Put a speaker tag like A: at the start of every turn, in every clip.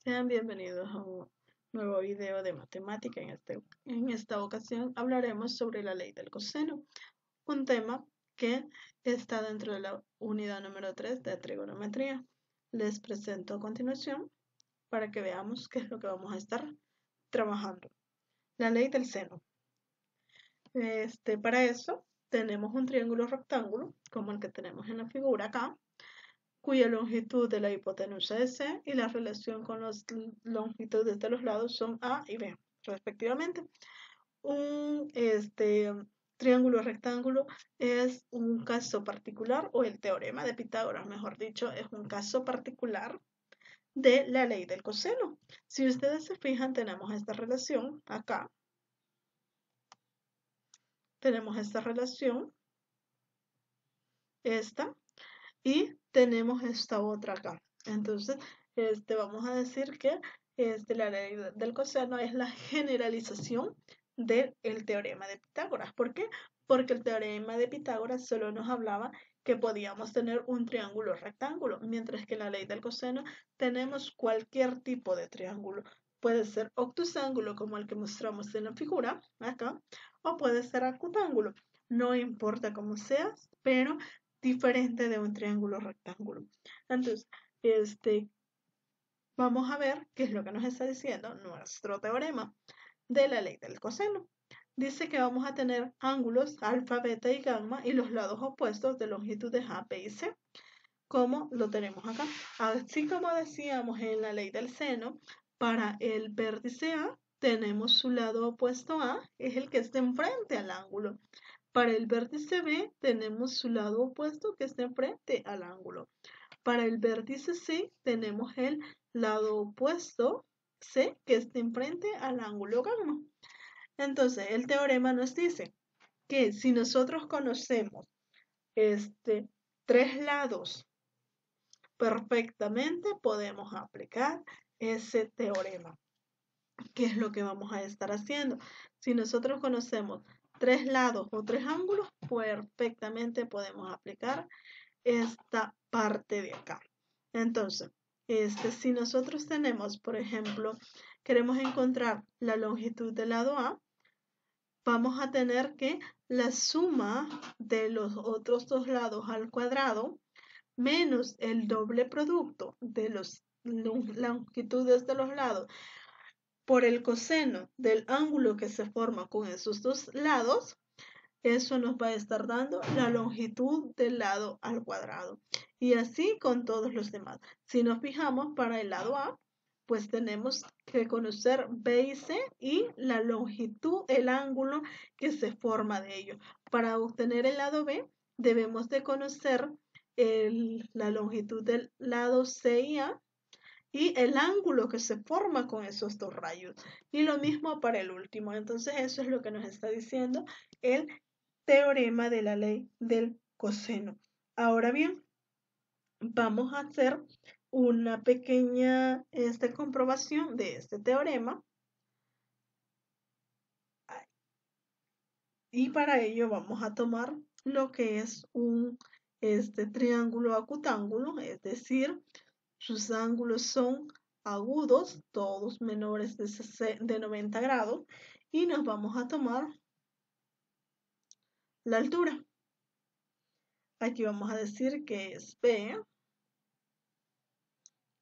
A: Sean bienvenidos a un nuevo video de matemática. En esta ocasión hablaremos sobre la ley del coseno, un tema que está dentro de la unidad número 3 de trigonometría. Les presento a continuación para que veamos qué es lo que vamos a estar trabajando. La ley del seno. Para eso tenemos un triángulo rectángulo, como el que tenemos en la figura acá, cuya longitud de la hipotenusa es C y la relación con las longitudes de los lados son A y B, respectivamente. Un triángulo rectángulo es un caso particular, o el teorema de Pitágoras, mejor dicho, es un caso particular de la ley del coseno. Si ustedes se fijan, tenemos esta relación acá. Tenemos esta relación, esta, y tenemos esta otra acá. Entonces, vamos a decir que la ley del coseno es la generalización del teorema de Pitágoras. ¿Por qué? Porque el teorema de Pitágoras solo nos hablaba que podíamos tener un triángulo rectángulo, mientras que en la ley del coseno tenemos cualquier tipo de triángulo. Puede ser octosángulo, como el que mostramos en la figura, acá, o puede ser acutángulo. No importa cómo sea, pero diferente de un triángulo rectángulo. Entonces, vamos a ver qué es lo que nos está diciendo nuestro teorema de la ley del coseno. Dice que vamos a tener ángulos alfa, beta y gamma y los lados opuestos de longitudes A, B y C, como lo tenemos acá. Así como decíamos en la ley del seno, para el vértice A tenemos su lado opuesto A, es el que está enfrente al ángulo. Para el vértice B tenemos su lado opuesto que está enfrente al ángulo. Para el vértice C tenemos el lado opuesto C que está enfrente al ángulo gamma. Entonces el teorema nos dice que si nosotros conocemos tres lados perfectamente, podemos aplicar ese teorema. ¿Qué es lo que vamos a estar haciendo? Si nosotros conocemos tres lados o tres ángulos, perfectamente podemos aplicar esta parte de acá. Entonces, si nosotros tenemos, por ejemplo, queremos encontrar la longitud del lado A, vamos a tener que la suma de los otros dos lados al cuadrado menos el doble producto de las longitudes de los lados por el coseno del ángulo que se forma con esos dos lados, eso nos va a estar dando la longitud del lado al cuadrado. Y así con todos los demás. Si nos fijamos para el lado A, pues tenemos que conocer B y C y la longitud, el ángulo que se forma de ello. Para obtener el lado B, debemos de conocer la longitud del lado C y A y el ángulo que se forma con esos dos rayos. Y lo mismo para el último. Entonces eso es lo que nos está diciendo el teorema de la ley del coseno. Ahora bien, vamos a hacer una pequeña comprobación de este teorema. Y para ello vamos a tomar lo que es un triángulo acutángulo, es decir, sus ángulos son agudos, todos menores de 90 grados, y nos vamos a tomar la altura. Aquí vamos a decir que es B,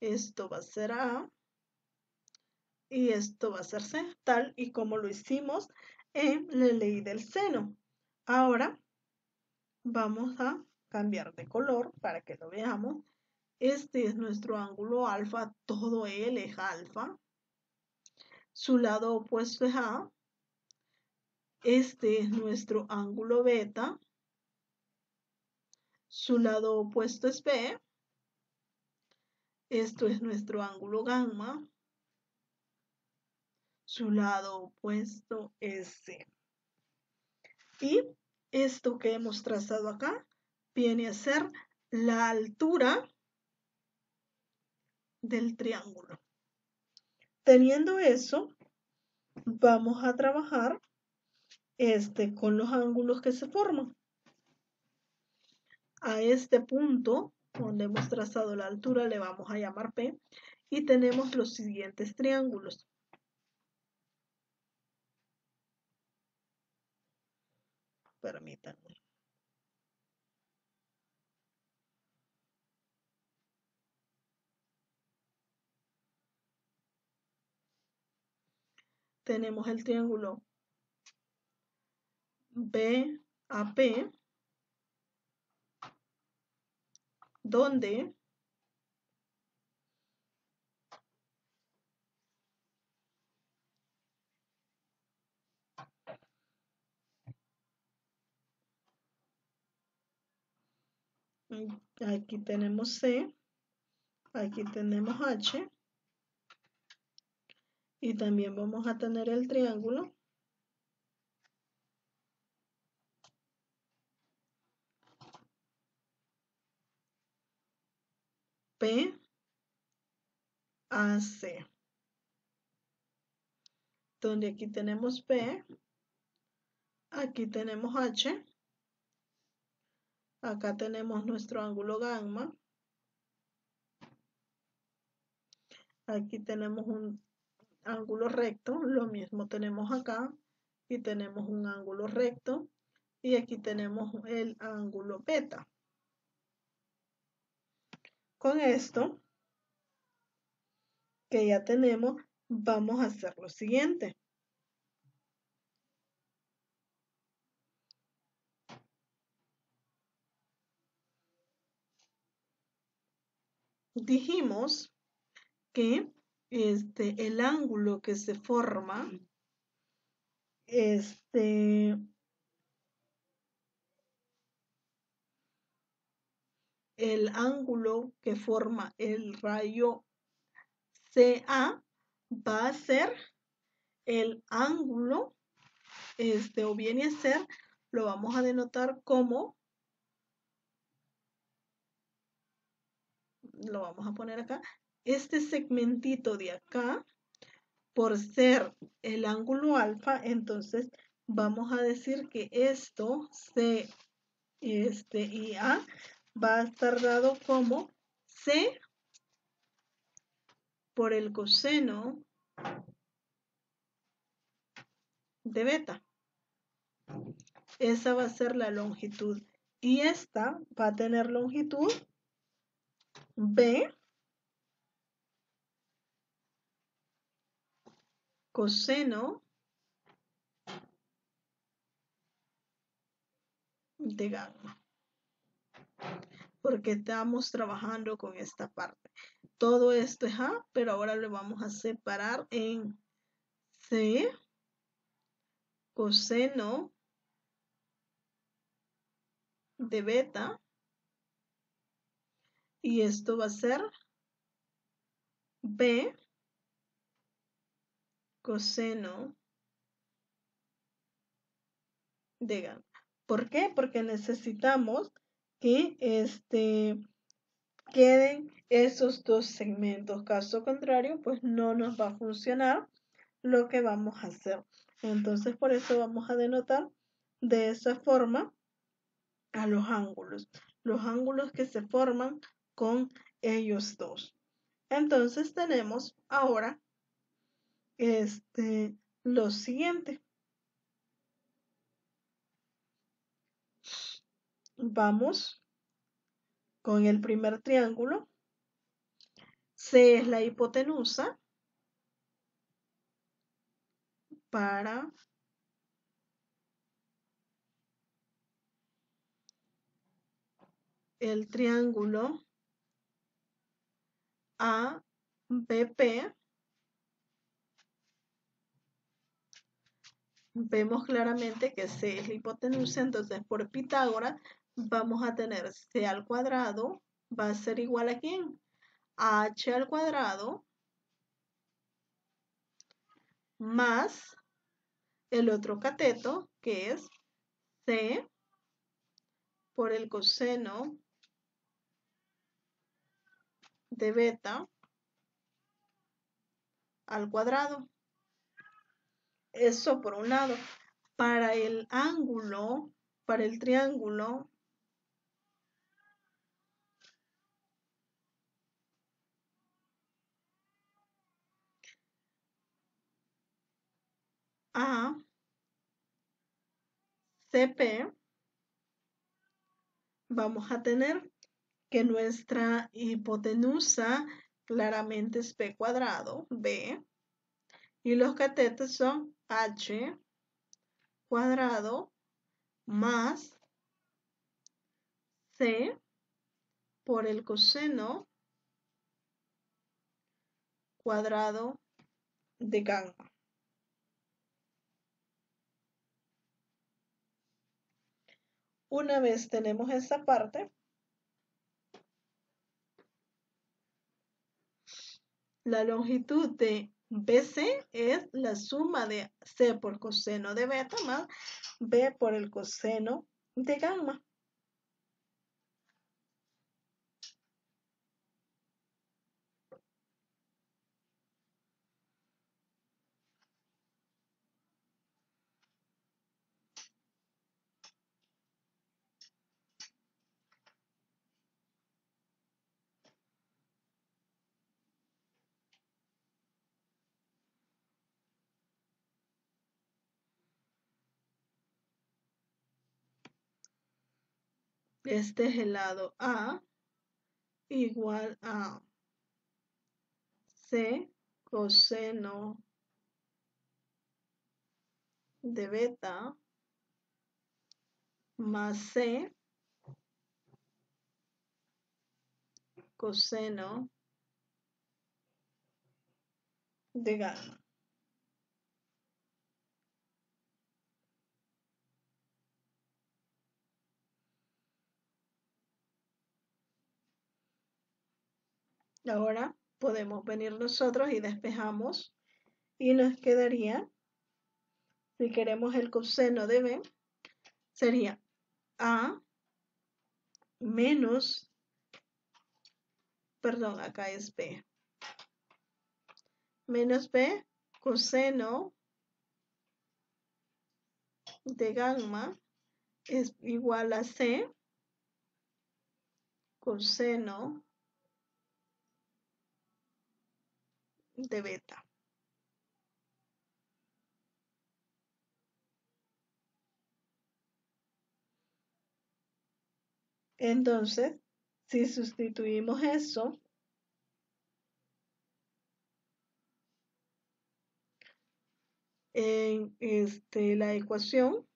A: esto va a ser A, y esto va a ser C, tal y como lo hicimos en la ley del seno. Ahora vamos a cambiar de color para que lo veamos. Este es nuestro ángulo alfa, todo él es alfa. Su lado opuesto es A. Este es nuestro ángulo beta. Su lado opuesto es B. Esto es nuestro ángulo gamma. Su lado opuesto es C. Y esto que hemos trazado acá viene a ser la altura del triángulo. Teniendo eso, vamos a trabajar con los ángulos que se forman. A este punto donde hemos trazado la altura le vamos a llamar P y tenemos los siguientes triángulos. Permítanme. Tenemos el triángulo BAP, donde aquí tenemos C, aquí tenemos H, y también vamos a tener el triángulo PAC, donde aquí tenemos P, aquí tenemos H, acá tenemos nuestro ángulo gamma, aquí tenemos un ángulo recto, lo mismo tenemos acá, y tenemos un ángulo recto, y aquí tenemos el ángulo beta. Con esto que ya tenemos, vamos a hacer lo siguiente. Dijimos que el ángulo que se forma, el ángulo que forma el rayo CA va a ser el ángulo, o viene a ser, lo vamos a denotar como, lo vamos a poner acá, este segmentito de acá, por ser el ángulo alfa, entonces vamos a decir que esto, C, y A, va a estar dado como C por el coseno de beta. Esa va a ser la longitud. Y esta va a tener longitud B coseno de gamma. Porque estamos trabajando con esta parte. Todo esto es A, pero ahora lo vamos a separar en C coseno de beta. Y esto va a ser B coseno de gamma. ¿Por qué? Porque necesitamos que queden esos dos segmentos. Caso contrario, pues no nos va a funcionar lo que vamos a hacer. Entonces, por eso vamos a denotar de esa forma a los ángulos que se forman con ellos dos. Entonces, tenemos ahora lo siguiente. Vamos con el primer triángulo. C es la hipotenusa para el triángulo ABP. Vemos claramente que C es la hipotenusa, entonces por Pitágoras vamos a tener C al cuadrado, va a ser igual a ¿quién? A H al cuadrado más el otro cateto, que es C por el coseno de beta al cuadrado. Eso por un lado. Para el ángulo, para el triángulo, CP, vamos a tener que nuestra hipotenusa claramente es P cuadrado, B, y los catetos son H cuadrado más C por el coseno cuadrado de gamma. Una vez tenemos esta parte, la longitud de BC es la suma de C por coseno de beta más B por el coseno de gamma. Este es el lado A igual a C coseno de beta más C coseno de gamma. Ahora podemos venir nosotros y despejamos y nos quedaría, si queremos el coseno de B, sería A menos, perdón, acá es B, menos B coseno de gamma es igual a C coseno de beta. Entonces, si sustituimos eso en la ecuación,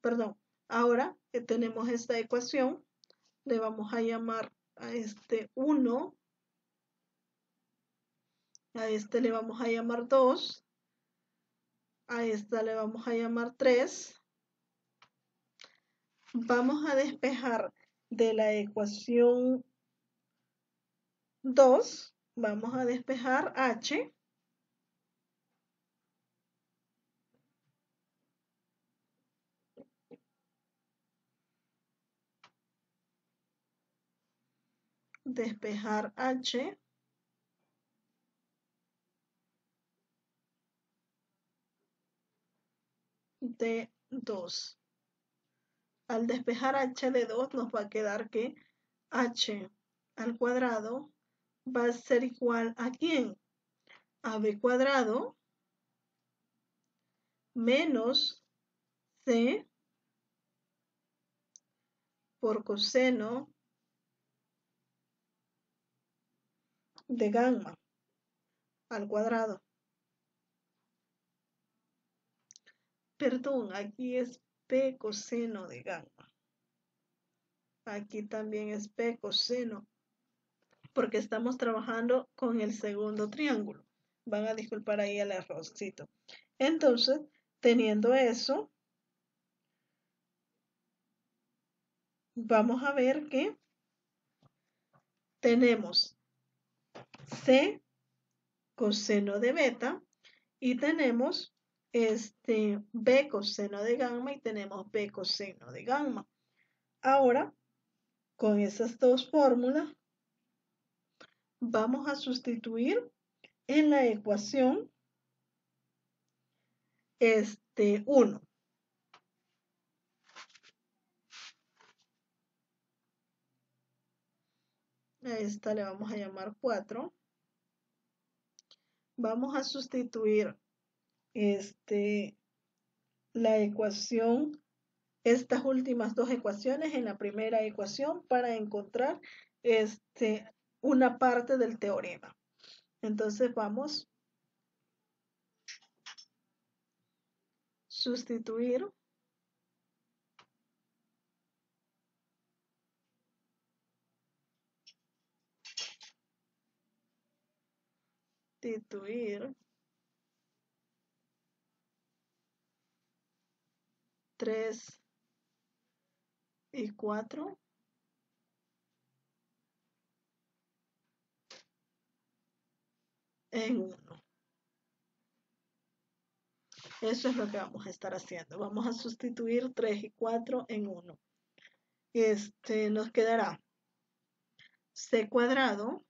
A: perdón, ahora que tenemos esta ecuación, le vamos a llamar a este 1, a este le vamos a llamar 2, a esta le vamos a llamar 3. Vamos a despejar de la ecuación 2, vamos a despejar H. Despejar H de 2. Al despejar H de 2 nos va a quedar que H al cuadrado va a ser igual a ¿quién? A B cuadrado menos C por coseno de gamma al cuadrado. Perdón, aquí es P coseno de gamma. Aquí también es P coseno, porque estamos trabajando con el segundo triángulo. Van a disculpar ahí el errorcito. Entonces, teniendo eso, vamos a ver que tenemos C coseno de beta y tenemos B coseno de gamma y tenemos B coseno de gamma. Ahora, con esas dos fórmulas, vamos a sustituir en la ecuación 1. A esta le vamos a llamar 4. Vamos a sustituir la ecuación, estas últimas dos ecuaciones en la primera ecuación para encontrar una parte del teorema. Entonces vamos a sustituir sustituir 3 y 4 en 1. Eso es lo que vamos a estar haciendo. Vamos a sustituir 3 y 4 en 1. Nos quedará c cuadrado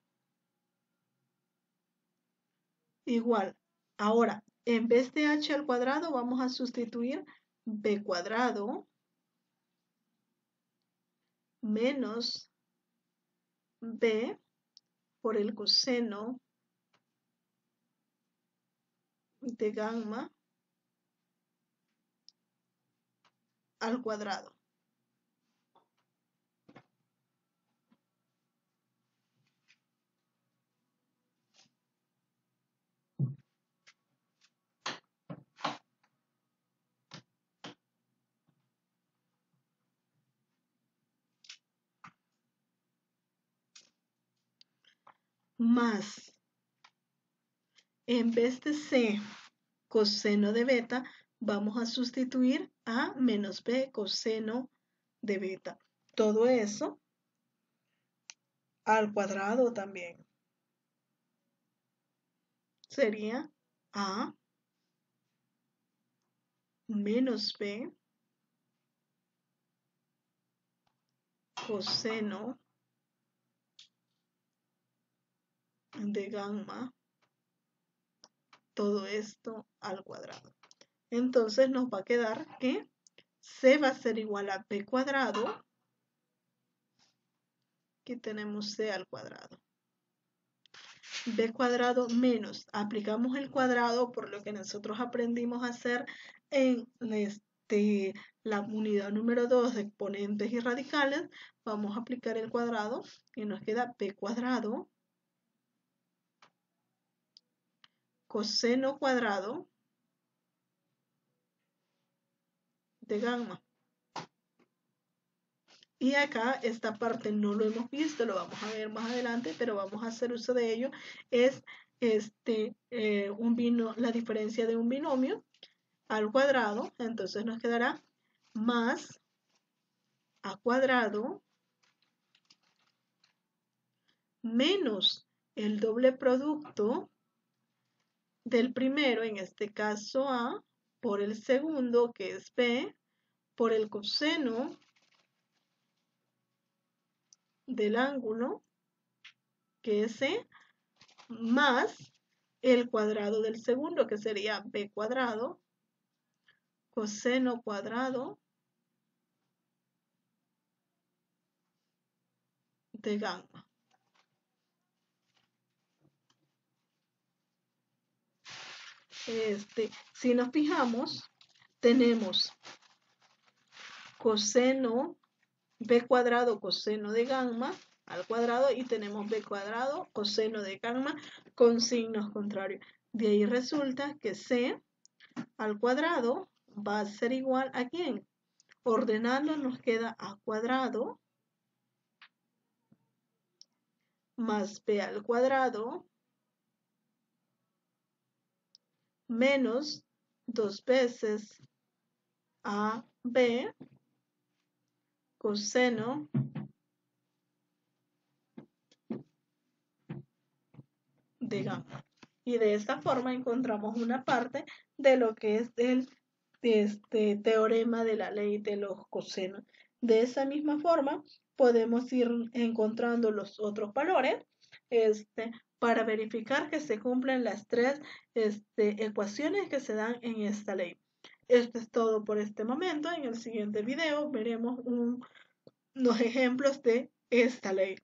A: igual. Ahora, en vez de h al cuadrado, vamos a sustituir b cuadrado menos b por el coseno de gamma al cuadrado. Más, en vez de c coseno de beta, vamos a sustituir a menos b coseno de beta. Todo eso al cuadrado también. Sería a menos b coseno de gamma, todo esto al cuadrado. Entonces nos va a quedar que c va a ser igual a b cuadrado. Aquí tenemos c al cuadrado. B cuadrado menos, aplicamos el cuadrado por lo que nosotros aprendimos a hacer en la unidad número 2 de exponentes y radicales. Vamos a aplicar el cuadrado y nos queda b cuadrado coseno cuadrado de gamma. Y acá esta parte no lo hemos visto, lo vamos a ver más adelante, pero vamos a hacer uso de ello. Es la diferencia de un binomio al cuadrado, entonces nos quedará más a cuadrado menos el doble producto del primero, en este caso a, por el segundo, que es b, por el coseno del ángulo, que es c, más el cuadrado del segundo, que sería b cuadrado, coseno cuadrado de gamma. Si nos fijamos, tenemos coseno, b cuadrado coseno de gamma al cuadrado y tenemos b cuadrado coseno de gamma con signos contrarios. De ahí resulta que c al cuadrado va a ser igual a ¿quién? Ordenando nos queda a cuadrado más b al cuadrado menos 2 veces a b coseno de gamma. Y de esta forma encontramos una parte de lo que es el teorema de la ley de los cosenos. De esa misma forma podemos ir encontrando los otros valores para verificar que se cumplen las tres ecuaciones que se dan en esta ley. Esto es todo por este momento. En el siguiente video veremos unos ejemplos de esta ley.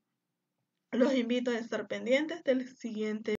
A: Los invito a estar pendientes del siguiente